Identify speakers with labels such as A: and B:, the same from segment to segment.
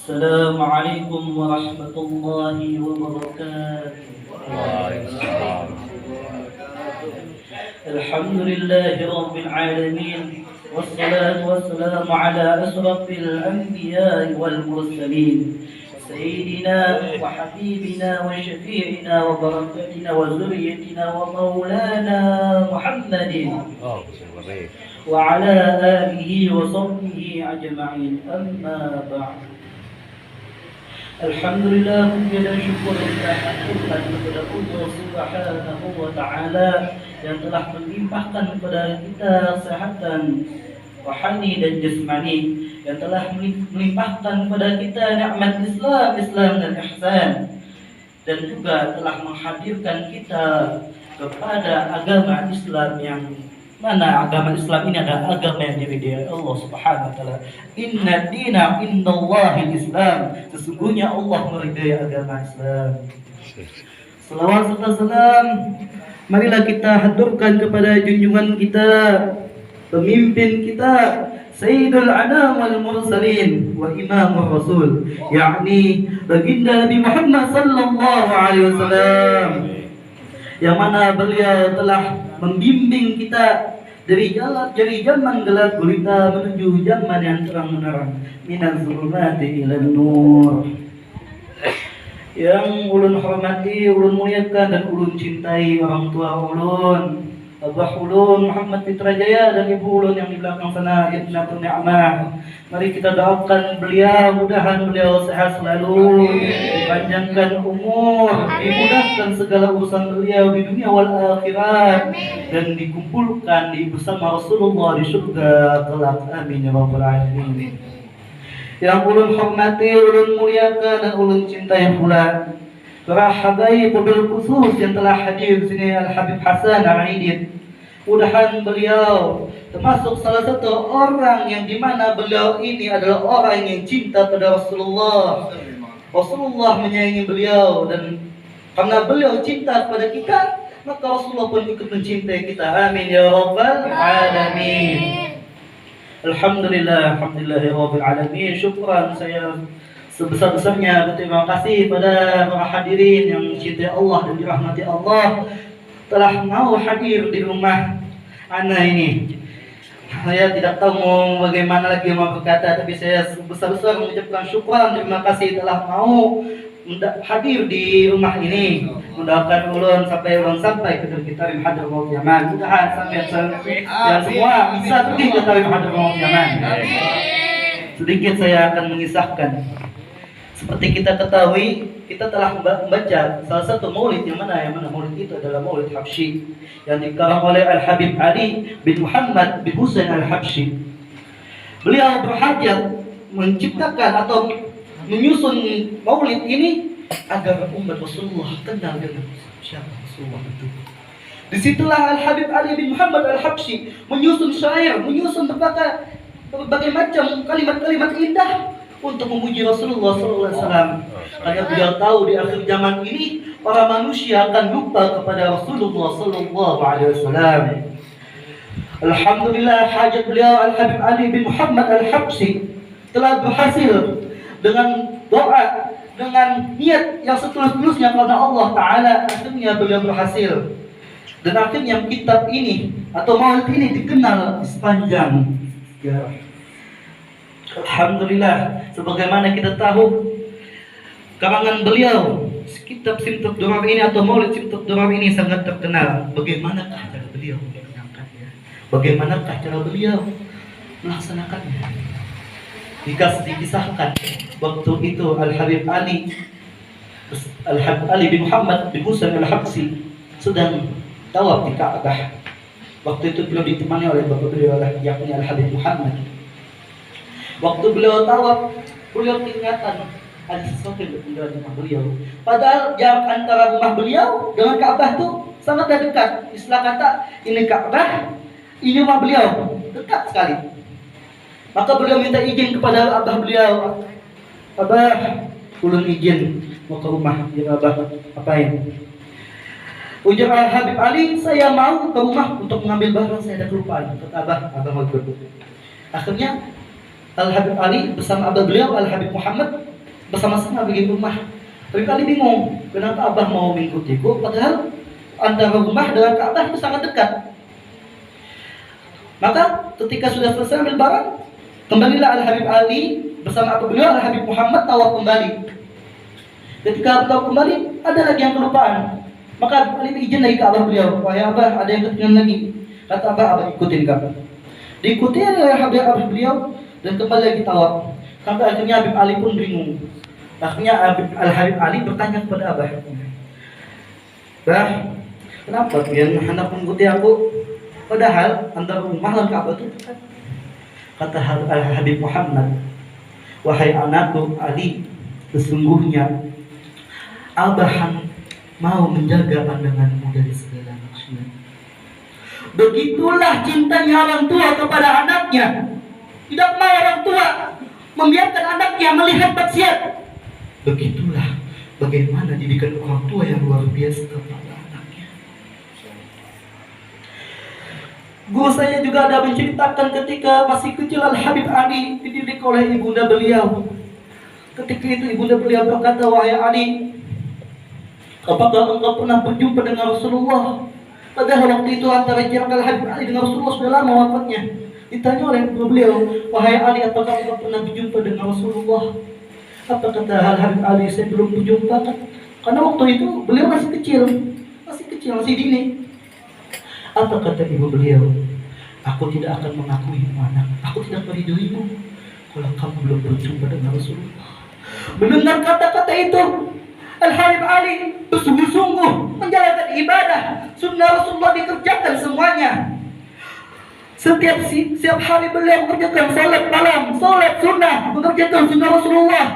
A: السلام عليكم ورحمة الله وبركاته.
B: Waalaikumsalam.
A: الحمد لله رب العالمين، والصلاة والسلام على أشرف الأنبياء والمرسلين، سيدنا وحبيبنا وشفيعنا وبركتنا وذريتنا ومولانا محمد
B: Oh, baik.
A: وعلى آله وصحبه أجمعين. أما بعد، Alhamdulillah, puji dan syukur kita haturkan kepada Allah Subhanahu wa Ta'ala yang telah melimpahkan kepada kita kesehatan rohani dan jasmani, yang telah melimpahkan kepada kita nikmat Islam dan ihsan, dan juga telah menghadirkan kita kepada agama Islam yang mana agama Islam ini adalah agama yang diridhai Allah Subhanahu wa taala. Inna dina indallahil Islam. Sesungguhnya Allah meridhai agama Islam. Salawat serta salam marilah kita haturkan kepada junjungan kita, pemimpin kita, Sayyidul Anam wal Mursalin wa Imamur Rasul, yakni baginda Nabi Muhammad sallallahu alaihi wasallam, yang mana beliau telah membimbing kita dari zaman gelap gulita menuju zaman yang terang menerang, minaz zulumati ilan nur. Yang ulun hormati, ulun muliakan dan ulun cintai orang tua ulun, Abah ulun Muhammad Fitra Jaya dan ibu ulun yang di belakang sana, Ibnatul Ni'mah. Mari kita doakan beliau, mudahan beliau sehat selalu, dipanjangkan umur, dimudahkan segala urusan beliau di dunia wal akhirat, dan dikumpulkan bersama Rasulullah di surga kelak. Amin ya rabbal alamin. Yang ulun hormati, ulun muliakan dan ulun cintai pula para habaib wabil khusus yang telah hadir di sini, Al Habib Hasan Al-Aidid. Mudahan beliau termasuk salah satu orang yang dimana beliau ini adalah orang yang cinta pada Rasulullah. Rasulullah menyayangi beliau, dan karena beliau cinta kepada kita, maka Rasulullah pun ikut mencintai kita. Amin ya rabbal alamin. Alhamdulillah, alhamdulillahirabbil alamin. Syukran, saya sebesar-besarnya berterima kasih pada para hadirin yang dicintai Allah dan dirahmati Allah telah mau hadir di rumah ana ini. Saya tidak tahu mau bagaimana lagi mau berkata, tapi saya sebesar-besar mengucapkan syukran, terima kasih telah mau hadir di rumah ini. Mendoakan ulun sampai ke Tarim Hadramaut Yaman. Mudah-mudahan sampai yang semua bisa pergi ke Tarim Hadramaut Yaman. Sedikit saya akan mengisahkan. Seperti kita ketahui, kita telah membaca salah satu maulid yang mana maulid itu adalah maulid Habsyi yang dikarang oleh Al Habib Ali bin Muhammad bin Husain Al Habsyi. Beliau berhajat menciptakan atau menyusun maulid ini agar umat Rasulullah kenal dengan siapa Rasulullah itu. Disitulah Al Habib Ali bin Muhammad Al Habsyi menyusun syair, menyusun berbagai macam kalimat-kalimat indah untuk memuji Rasulullah SAW. Karena beliau tahu di akhir zaman ini para manusia akan lupa kepada Rasulullah SAW. Alhamdulillah, hajat beliau Al Habib Ali bin Muhammad Al Habsyi telah berhasil dengan doa, dengan niat yang setulus-tulusnya karena Allah Ta'ala. Akhirnya beliau berhasil, dan akhirnya kitab ini atau maulid ini dikenal sepanjang sejarah. Alhamdulillah, sebagaimana kita tahu karangan beliau, kitab Simtud Durar ini atau maulid Simtud Durar ini sangat terkenal. Bagaimanakah cara beliau mengangkatnya? Bagaimanakah cara beliau melaksanakannya? Dikisahkan waktu itu Al Habib Ali bin Muhammad bin Husain Al Habsyi sedang tawaf di Ka'bah. Waktu itu beliau ditemani oleh bapak beliau, yakni Al Habib Muhammad. Waktu beliau tawaf, beliau ingatan ada sesuatu yang bertinggal di rumah beliau. Padahal jarak antara rumah beliau dengan Ka'bah itu sangat dekat. Istilah kata, ini Ka'bah, ini rumah beliau, dekat sekali. Maka beliau minta izin kepada abah beliau, Abah, ulun izin mau ke rumah. Ya abah, apain? Ujar Al Habib Ali, saya mau ke rumah untuk mengambil barang, saya ada kelupaan. Kata abah mau ikut. Akhirnya Al Habib Ali bersama abah beliau Al Habib Muhammad bersama-sama bikin rumah. Tapi kali bingung, kenapa Abah mau mengikutiku padahal antara rumah dengan Ka'bah itu sangat dekat. Maka ketika sudah selesai ambil barang, kembalilah Al-Habib Ali bersama Abu beliau Al-Habib Muhammad tawaf kembali. Ketika tawaf kembali, ada lagi yang kelupaan. Maka Ali izin lagi ke Abah beliau, wahai Abah, ada yang ketinggalan lagi. Kata Abah ikutin Ka'bah. Diikuti oleh Habib beliau dan kembali lagi tawaf. Sampai akhirnya Habib Ali pun bingung. Akhirnya Al-Habib Ali bertanya kepada Abah, Bah, kenapa kalian hendak mengikuti aku? Padahal antara rumah dan Ka'bah itu dekat. Kata Al-Habib Muhammad, wahai anakku Ali, sesungguhnya Abah mau menjaga pandanganmu dari segala maksiat. Begitulah cintanya orang tua kepada anaknya. Tidak mau orang tua membiarkan anaknya melihat maksiat. Begitulah bagaimana didikan orang tua yang luar biasa kepada anaknya. Guru saya juga ada menceritakan ketika masih kecil Al-Habib Ali dididik oleh ibunda beliau. Ketika itu ibunda beliau berkata, wahai Ali, apakah engkau pernah berjumpa dengan Rasulullah? Padahal waktu itu antara jarak Al-Habib Ali dengan Rasulullah sudah lama wafatnya. Ditanya oleh beliau, wahai Ali, apakah engkau pernah berjumpa dengan Rasulullah? Apa kata Al-Habib Ali, saya belum berjumpa. Karena waktu itu beliau masih kecil, masih dini. Apa kata ibu beliau? Aku tidak akan mengakuimu anak, aku tidak meridhoimu kalau kamu belum berjumpa dengan Rasulullah. Mendengar kata-kata itu, Al-Habib Ali bersungguh-sungguh menjalankan ibadah. Sunnah Rasulullah dikerjakan semuanya. Setiap hari beliau mengerjakan salat malam, salat sunnah, mengerjakan sunnah Rasulullah.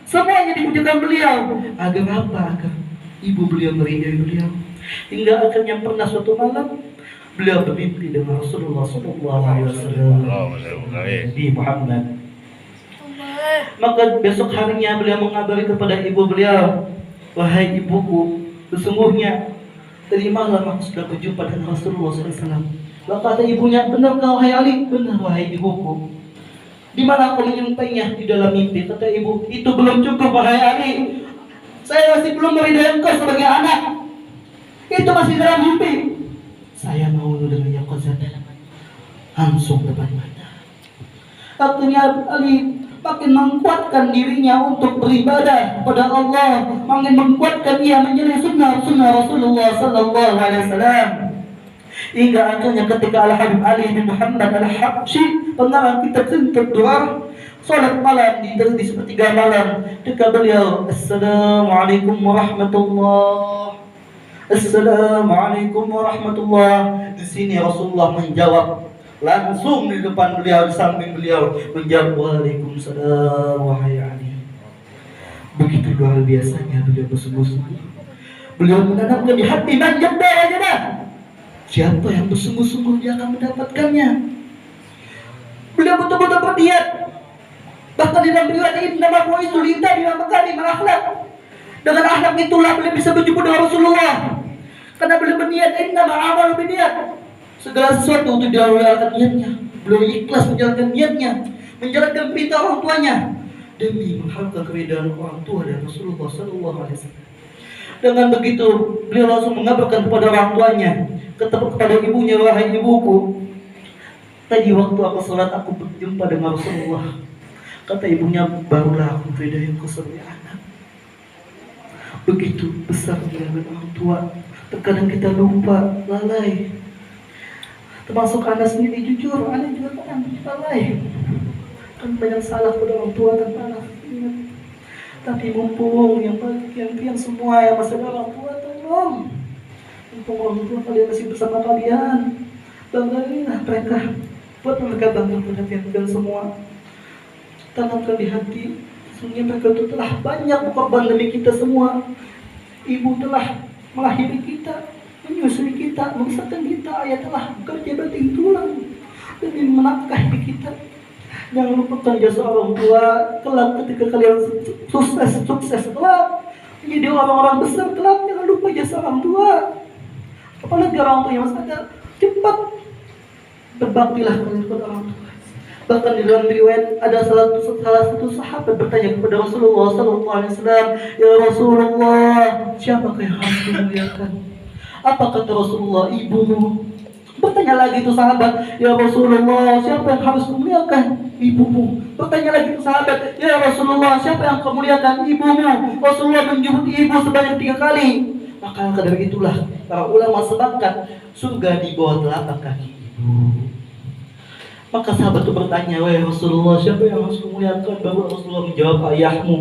A: Semuanya dikerjakan beliau. Agar apa? Agar ibu beliau meridai beliau. Hingga akhirnya pernah suatu malam beliau bermimpi dengan Rasulullah SAW di Muhammad. Maka besok harinya beliau mengabari kepada ibu beliau, wahai ibuku, sesungguhnya tadi malam aku sudah berjumpa dengan Rasulullah SAW. Lalu kata ibunya, benarkah wahai Ali? Benar wahai ibuku. Di mana aku menyampainya? Di dalam mimpi. Kata ibu, itu belum cukup wahai Ali. Saya masih belum meridai engkau sebagai anak. Itu masih dalam mimpi. Saya mau dengan yang kozatan langsung depan mata. Akhirnya Ali makin menguatkan dirinya untuk beribadah kepada Allah, makin menguatkan dia menjadi sunnah Rasulullah Sallallahu Alaihi Wasallam. Hingga akhirnya ketika Al-Habib Ali bin Muhammad Al-Habsyi pengarang kitab Sintul Durar, salat malam di sepertiga malam, ketika beliau, Assalamualaikum warahmatullah, Assalamualaikum warahmatullah. Di sini Rasulullah menjawab langsung di depan beliau, di samping beliau, menjawab waalaikumsalam wahai Ali. Begitu luar biasanya beliau bersungguh-sungguh. Beliau menanamkan di hati manjat darajat. Siapa yang bersungguh-sungguh dia akan mendapatkannya. Beliau betul-betul berniat. Bahkan di dalam riwayat ini nama Mu'izul Indah di Makarim al-Akhlaq. Dengan akhlak itulah beliau bisa berjumpa dengan Rasulullah. Karena beliau berniat, innama a'malu binniyat. Segala sesuatu untuk dilakukan niatnya. Beliau ikhlas menjalankan niatnya, menjalankan perintah orang tuanya demi mengharapkan keridhaan orang tua dan Rasulullah Sallallahu Alaihi Wasallam. Dengan begitu, beliau langsung mengabarkan kepada orang tuanya, kepada ibunya, wahai ibuku, tadi waktu aku sholat aku berjumpa dengan Rasulullah. Kata ibunya, barulah aku beridai engkau sebagai anak. Begitu besar kemuliaan orang tua. Terkadang kita lupa, lalai. Termasuk anak sendiri, jujur, anak juga kadang lalai. Kan banyak salah pada orang tua tanpa anak ingat. Tapi mumpung yang semua yang masih ada orang tua, tolong. Mumpung orang tua kalian masih bersama kalian, banggailah mereka. Buat mereka bangga pada kalian semua. Tanamkan di hati, sesungguhnya mereka itu telah banyak berkorban demi kita semua. Ibu telah melahirkan kita, menyusui kita, membesarkan kita. Ayah telah bekerja banting tulang demi menafkahi kita. Jangan lupakan jasa orang tua. Kelak ketika kalian sukses kelak menjadi orang-orang besar kelak, jangan lupa jasa orang tua. Apalagi orang tua yang masih ada, cepat berbaktilah kalian kepada orang tua. Bahkan di dalam riwayat ada salah satu sahabat bertanya kepada Rasulullah SAW, "Ya Rasulullah, siapakah yang harus dimuliakan?" Apa kata Rasulullah? "Ibumu." Bertanya lagi itu sahabat, "Ya Rasulullah, siapa yang harus memuliakan?" "Ibumu." Bertanya lagi itu sahabat, "Ya Rasulullah, siapa yang kau muliakan?" "Ibumu." Rasulullah menyebut ibu sebanyak 3 kali. Maka dari itulah para ulama sepakat surga di bawah telapak kaki ibu. Maka sahabat itu bertanya, "Wahai Rasulullah, siapa yang harus memuliakan?" Baru Rasulullah menjawab, "Ayahmu."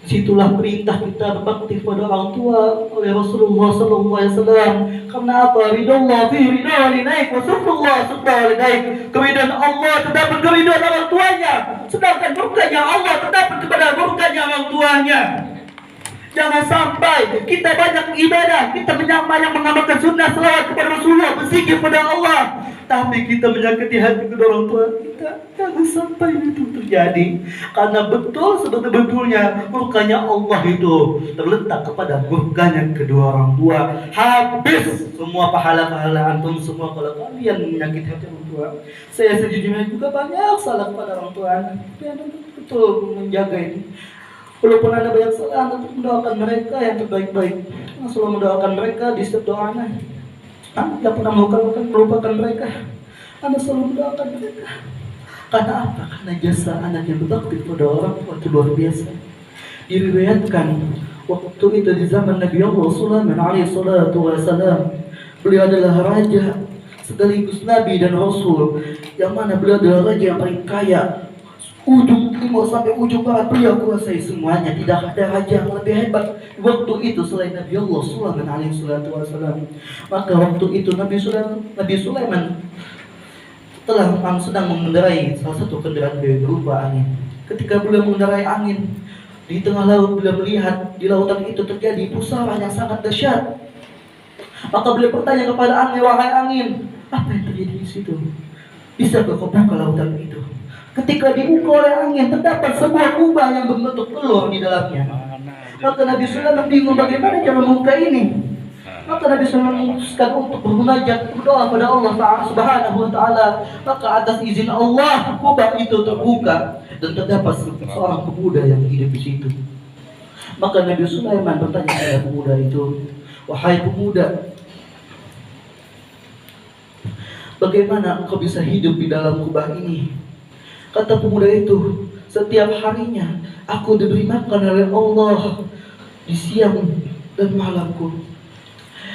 A: Disitulah perintah kita berbakti kepada orang tua oleh Rasulullah SAW. Karena apa? Ridallah fi ridha walidayk wa sufrullah sufra walidayk. Keridhaan Allah terdapat keridhaan orang tuanya, sedangkan murkanya Allah terdapat kepada murkanya orang tuanya. Jangan sampai kita banyak ibadah, kita banyak mengamalkan sunnah selawat kepada Rasulullah, berzikir kepada Allah, tapi kita menyakiti hati kedua orang tua kita. Jangan sampai itu terjadi. Karena betul sebetulnya murkanya Allah itu terletak kepada murkanya kedua orang tua. Habis semua pahala-pahala antum semua kalau kalian menyakiti hati orang tua. Saya sejujurnya juga banyak salah kepada orang tua, tapi anda betul menjaga ini. Walaupun Anda banyak salah, Anda mendoakan mereka yang terbaik-baik. Anda selalu mendoakan mereka di setiap doa Anda. Anda tidak pernah melupakan mereka. Anda selalu mendoakan mereka. Karena apa? Karena jasa anak yang berbakti kepada orang tua itu luar biasa. Diriwayatkan waktu itu di zaman Nabi Allah Sulaiman alaihi salatu wassalam, beliau adalah raja sekaligus Nabi dan Rasul, yang mana beliau adalah raja yang paling kaya. Ujung timur sampai ujung barat beliau kuasai semuanya. Tidak ada raja yang lebih hebat waktu itu selain Nabi Allah Sulaiman alaihi salatu wassalam. Maka waktu itu Nabi Sulaiman telah sedang mengendarai salah satu kendaraan beliau berupa angin. Ketika beliau mengendarai angin di tengah laut, beliau melihat di lautan itu terjadi pusaran yang sangat dahsyat. Maka beliau bertanya kepada angin, "Wahai angin, apa yang terjadi di situ? Bisakah kau buka lautan itu?" Ketika dibuka oleh angin, terdapat sebuah kubah yang berbentuk telur di dalamnya. Maka Nabi Sulaiman bingung bagaimana cara membuka ini. Maka Nabi Sulaiman memutuskan untuk bermunajat, berdoa kepada Allah Subhanahu wa Ta'ala. Maka atas izin Allah, kubah itu terbuka dan terdapat seorang pemuda yang hidup di situ. Maka Nabi Sulaiman bertanya kepada pemuda itu, "Wahai pemuda, bagaimana engkau bisa hidup di dalam kubah ini?" Kata pemuda itu, "Setiap harinya aku diberi makan oleh Allah di siang dan malamku.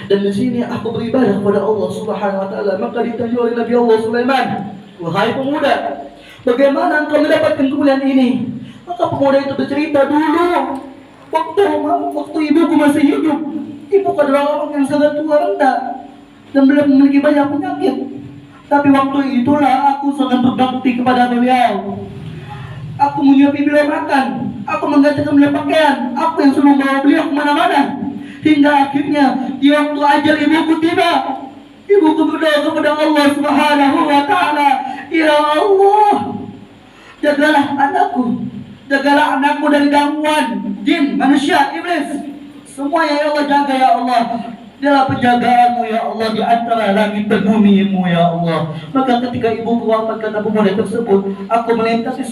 A: Dan di sini aku beribadah kepada Allah Subhanahu wa Ta'ala." Maka ditanya oleh Nabi Allah Sulaiman, "Wahai pemuda, bagaimana engkau mendapatkan kemuliaan ini?" Maka pemuda itu bercerita, "Dulu waktu ibuku masih hidup, ibuku adalah orang yang sangat tua renta dan belum memiliki banyak penyakit. Tapi waktu itulah aku sangat berbakti kepada beliau. Aku menyuapi beliau makan, aku menggantikan beliau pakaian, aku yang selalu membawa beliau kemana-mana. Hingga akhirnya di waktu ajal ibuku tiba, ibuku berdoa kepada Allah Subhanahu wa Ta'ala, 'Ya Allah, jagalah anakku dari gangguan jin, manusia, iblis. Semua ya Allah, jaga ya Allah. Dalam penjagaanmu ya Allah di antara langit dan bumi-Mu ya Allah." Maka ketika ibuku wafat, kata pemuda tersebut, aku melintasi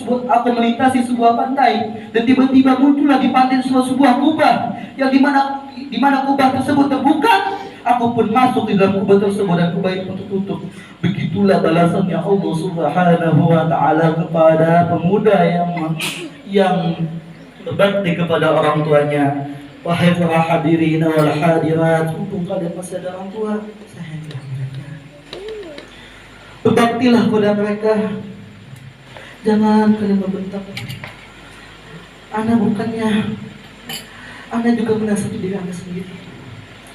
A: sebuah pantai, dan tiba-tiba muncullah di pantai sebuah kubah, yang dimana kubah tersebut terbuka. Aku pun masuk di dalam kubah tersebut dan kubah itu tertutup. Begitulah balasannya Allah Subhanahu wa Ta'ala kepada pemuda yang berbakti kepada orang tuanya. Wahai para hadirin wal hadirat, mumpung kalian masih ada orang tua, sayangilah mereka. Berbaktilah kepada mereka. Jangan kalian membentak. Ana juga menasihati diri Anda sendiri.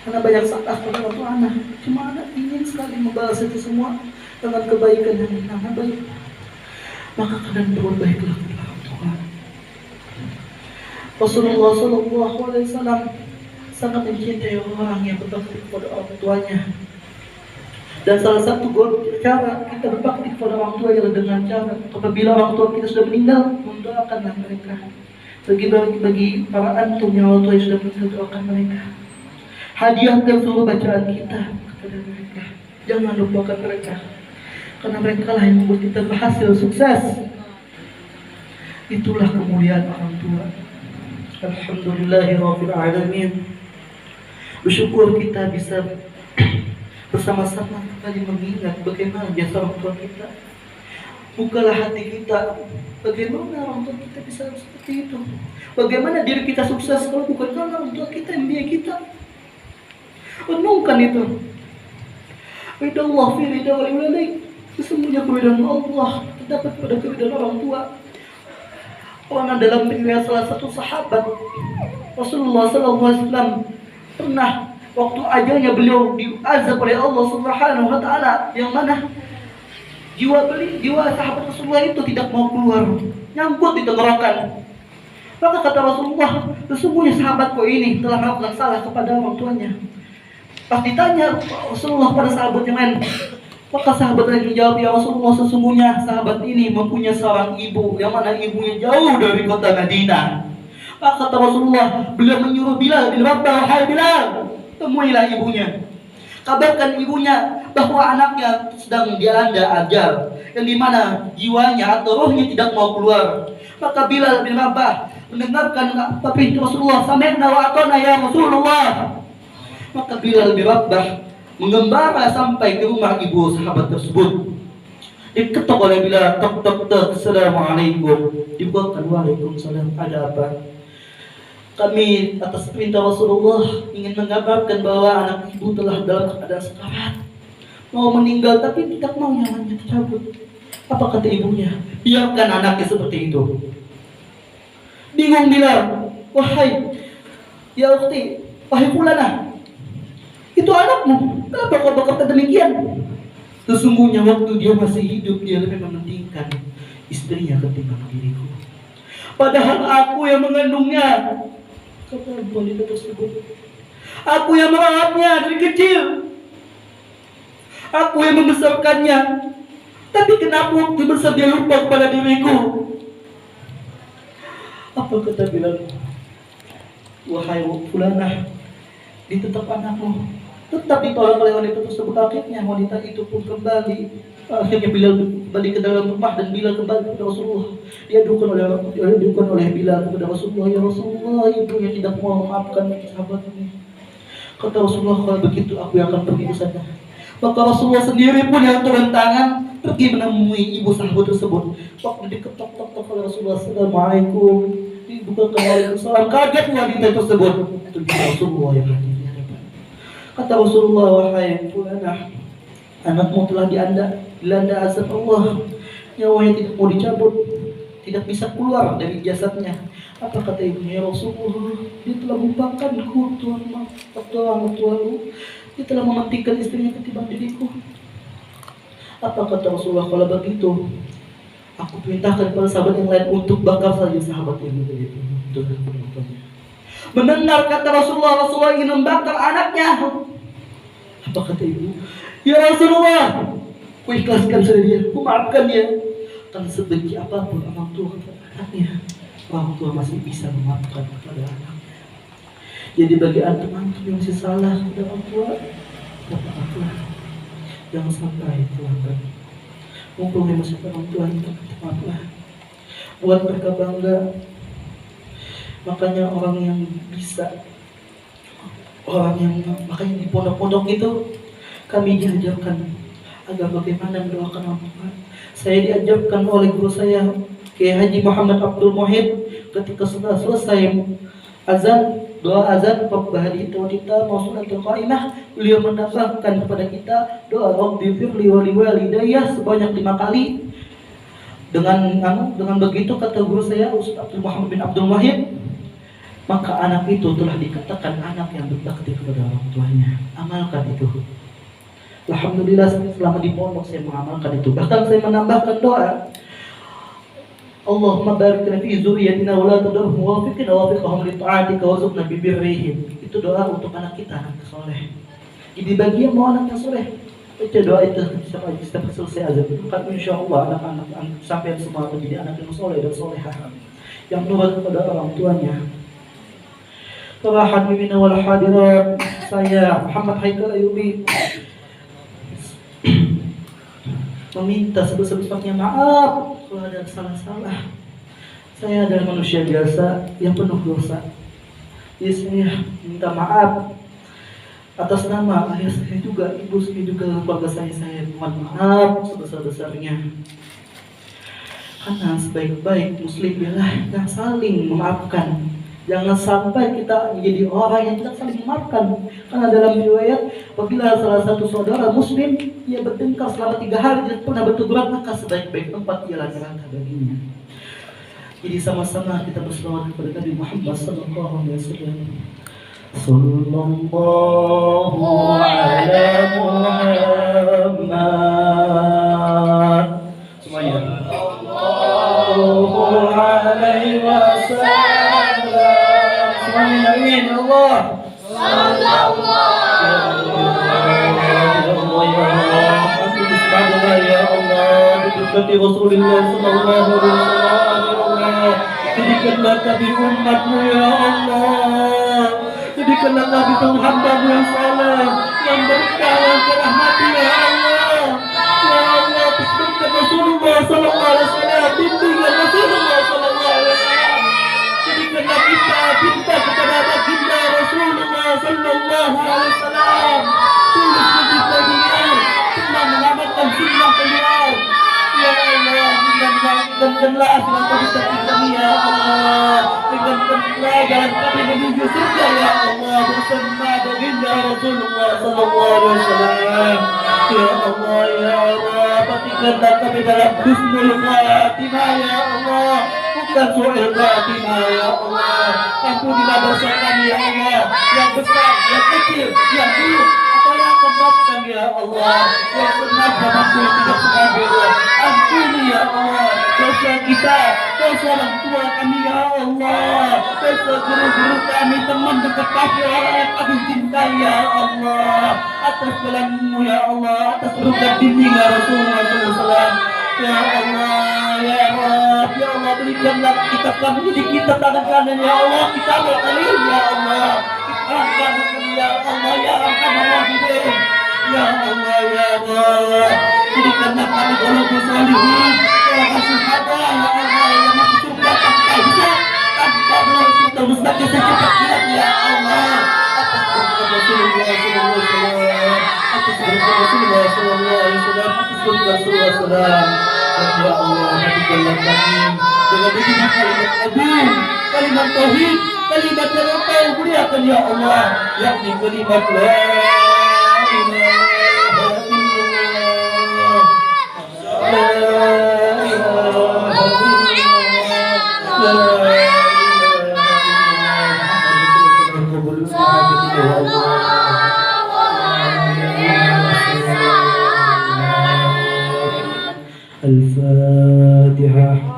A: Karena banyak salah pada waktu Anda. Cuma Anda ingin sekali membalas itu semua dengan kebaikan yang Anda baik. Maka kalian berbuat baiklah kepada orang tua. Rasulullah SAW sangat mencintai orang yang berbakti kepada orang tuanya. Dan salah satu cara kita berbakti kepada orang tua adalah dengan cara apabila orang tua kita sudah meninggal, mendoakanlah mereka. Bagi para antum yang orang tua yang sudah meninggal, doakan mereka. Hadiahkan seluruh bacaan kita kepada mereka. Jangan lupakan mereka. karena mereka lah yang membuat kita berhasil sukses. Itulah kemuliaan orang tua. Alhamdulillahirabbil alamin. Bersyukur kita bisa bersama-sama kembali mengingat bagaimana jasa orang tua kita. Bukalah hati kita, bagaimana orang tua kita bisa seperti itu. Bagaimana diri kita sukses kalau bukan karena orang tua kita yang biaya kita. Renungkan itu. Ridallah fi ridha walidain. Sesungguhnya keridhaan Allah terdapat pada keridhaan orang tua. Karena dalam riwayat salah satu sahabat Rasulullah SAW pernah waktu ajalnya beliau diazab oleh Allah Subhanahu wa taala, yang mana jiwa sahabat Rasulullah itu tidak mau keluar, nyangkut di tenggorokan. Maka kata Rasulullah, sesungguhnya sahabatku ini telah melakukan salah kepada orang tuanya. Pas ditanya Rasulullah pada sahabat yang lain, maka sahabat lain menjawab, ya Rasulullah, sesungguhnya sahabat ini mempunyai seorang ibu yang mana ibunya jauh dari kota Madinah. Maka kata Rasulullah, beliau menyuruh Bilal bin Rabah, hai Bilal, temuilah ibunya, kabarkan ibunya bahwa anaknya sedang dilanda ajal, yang dimana jiwanya atau rohnya tidak mau keluar. Maka Bilal bin Rabah mendengarkan apa perintah Rasulullah, sami'na wa ata'na ya Rasulullah. Maka Bilal bin Rabah mengembara sampai ke rumah ibu sahabat tersebut. Diketok oleh Bilal, tok tok tok, assalamualaikum. Dibukakan, waalaikumsalam. Ada apa? Kami atas perintah Rasulullah ingin mengabarkan bahwa anak ibu telah dalam keadaan sekarat, mau meninggal tapi tidak mau nyawanya tercabut. Apa kata ibunya? Biarkan anaknya seperti itu. Bingung Bilal, wahai ya ukhti, wahai fulanah, itu anakmu, kenapa kau berkata demikian? Sesungguhnya waktu dia masih hidup, dia lebih mementingkan istrinya ketimbang diriku. Padahal aku yang mengandungnya, kata wanita tersebut. Aku yang merawatnya dari kecil, aku yang membesarkannya. Tapi kenapa waktu besar dia lupa kepada diriku? Apa kata Bilal? Wahai fulanah, ditetap anakmu. Tetap ditolak oleh wanita tersebut. Akhirnya wanita itu pun kembali. Akhirnya Bilal kembali ke dalam rumah dan Bilal kembali kepada Rasulullah. Diadukan oleh Bilal kepada Rasulullah, ya Rasulullah, ibunya tidak mau memaafkan sahabat ini. Kata Rasulullah, kalau begitu aku yang akan pergi ke sana. Maka Rasulullah sendiri pun yang turun tangan pergi menemui ibu sahabat tersebut. Waktu diketok-tok oleh Rasulullah, assalamualaikum. Dibukakan, waalaikumsalam. Kaget wanita tersebut. Itu Rasulullah yang hadir. Kata Rasulullah, wahai fulanah, anakmu telah dilanda azab Allah, nyawanya tidak mau dicabut, tidak bisa keluar dari jasadnya. Apa kata ibunya? Ya Rasulullah, dia telah melupakanku, tuanku, dia telah mementingkan istrinya ketimbang diriku. Apa kata Rasulullah? Kalau begitu, aku perintahkan kepada sahabat yang lain untuk bakar saja sahabat yang itu. Mendengar kata Rasulullah ingin membakar anaknya. Apa kata ibu? Ya Rasulullah, ku ikhlaskan saja dia, ku maafkan dia. Karena sebenci apapun orang tua kepada anaknya, orang tua masih bisa memaafkan kepada anaknya. Jadi bagi antum yang masih salah kepada orang tua, maaflah. Jangan sampai terlambat. Mumpung yang masih orang tua itu, maaflah. Buat mereka bangga. Makanya orang yang makanya di pondok-pondok itu kami diajarkan agar bagaimana mendoakan orang tua. Saya diajarkan oleh guru saya, Kiai Haji Muhammad Abdul Muhid, ketika sudah selesai azan, doa azan bahari kita mausulatul qaimah, beliau menambahkan kepada kita doa Rabbighfirli wa liwalidayya sebanyak 5 kali. Dengan begitu kata guru saya Ustaz Abdul Muhammad bin Abdul Wahid, maka anak itu telah dikatakan anak yang berbakti kepada orang tuanya. Amalkan itu. Alhamdulillah selama di pondok saya mengamalkan itu. Bahkan saya menambahkan doa, Allahumma barik lana fi dzurriyyatina wa la tadurhum wafiqna wafiqhum li ta'atika warzuqna bi birrihim. Itu doa untuk anak kita, anak soleh. Jadi bagi yang mau anaknya soleh, baca doa itu setiap selesai azan. Maka insyaallah anak-anak sampai semua menjadi anak yang soleh dan solehah, yang nurut kepada orang tuanya. Para hadirin wal hadirat, saya Muhammad Haikal Ayubi meminta sebesar-besarnya maaf kalau ada salah-salah. Saya adalah manusia biasa yang penuh dosa. Jadi saya minta maaf atas nama ayah saya juga, ibu saya juga, keluarga saya mohon maaf sebesar-besarnya. Karena sebaik-baik muslim ialah yang saling memaafkan. Jangan sampai kita menjadi orang yang tidak saling memaafkan. Karena dalam riwayat, apabila salah satu saudara muslim ia bertengkar selama 3 hari tidak pernah berteguran, maka sebaik-baik tempat ialah neraka baginya. Jadi sama-sama kita berselawat kepada Nabi Muhammad sallallahu alaihi wasallam. Sallallahu ala Muhammad. Semuanya. Sallallahu alaihi wasallam. Semuanya amin ya Allah. Sallallahu ya Allah. Berkati Rasulullah sallallahu alaihi wasallam. Jadikanlah kami umatmu ya Allah. Jadikanlah kami hamba-Mu yang saleh, yang berkah, yang dirahmati ya Allah. Ya Allah, bismillah Rasulullah sallallahu alaihi wasallam, bimbingan Rasulullah sallallahu alaihi wasallam. Jadikanlah kita cinta kepada baginda Rasulullah sallallahu alaihi wasallam. Tulus mencintai beliau, pernah mengamalkan sunnah beliau. Ya Allah, berikanlah dengan kami ya Allah. Berikanlah jalan kami menuju surga ya Allah bersama baginda Rasulullah sallallahu alaihi wasallam. Ya Allah ya Allah, pastikanlah kami dalam husnul khatimah ya Allah, bukan su'il khatimah ya Allah. Ampunilah dosa kami ya Allah, yang besar, yang kecil, yang buruk, apa yang akan maafkan ya Allah, yang sengaja mampu tidak sengaja. Ampuni ya Allah dosa kita, dosa orang tua kami ya Allah, dosa guru-guru kami, teman dekat kami, orang yang kami cintai ya Allah. Atas jalan-Mu ya Allah, atas berkat bimbingan Rasulullah SAW ya Allah, ya Allah, ya Allah, berikanlah kita kami jadi kita tangan kanan ya Allah, kita berkali ya Allah, kita angkat ya Allah, ya Arhamar Rahimin ya Allah, ya Allah, berikanlah kami golongan salihin, golongan syuhada ya Allah, yang masuk surga tanpa hisab, tanpa dosa mustaqim secepat ya Allah. Atas berkat Rasulullah SAW, atas berkat Rasulullah SAW, atas berkat Rasulullah SAW. Ya Allah, berikanlah kami dengan begini kalimat agung, kalimat tauhid, kalimat yang Engkau muliakan ya Allah, yakni kalimat la ilaha illallah. La ilaha illallah. La ilaha illallah. الفاتحة.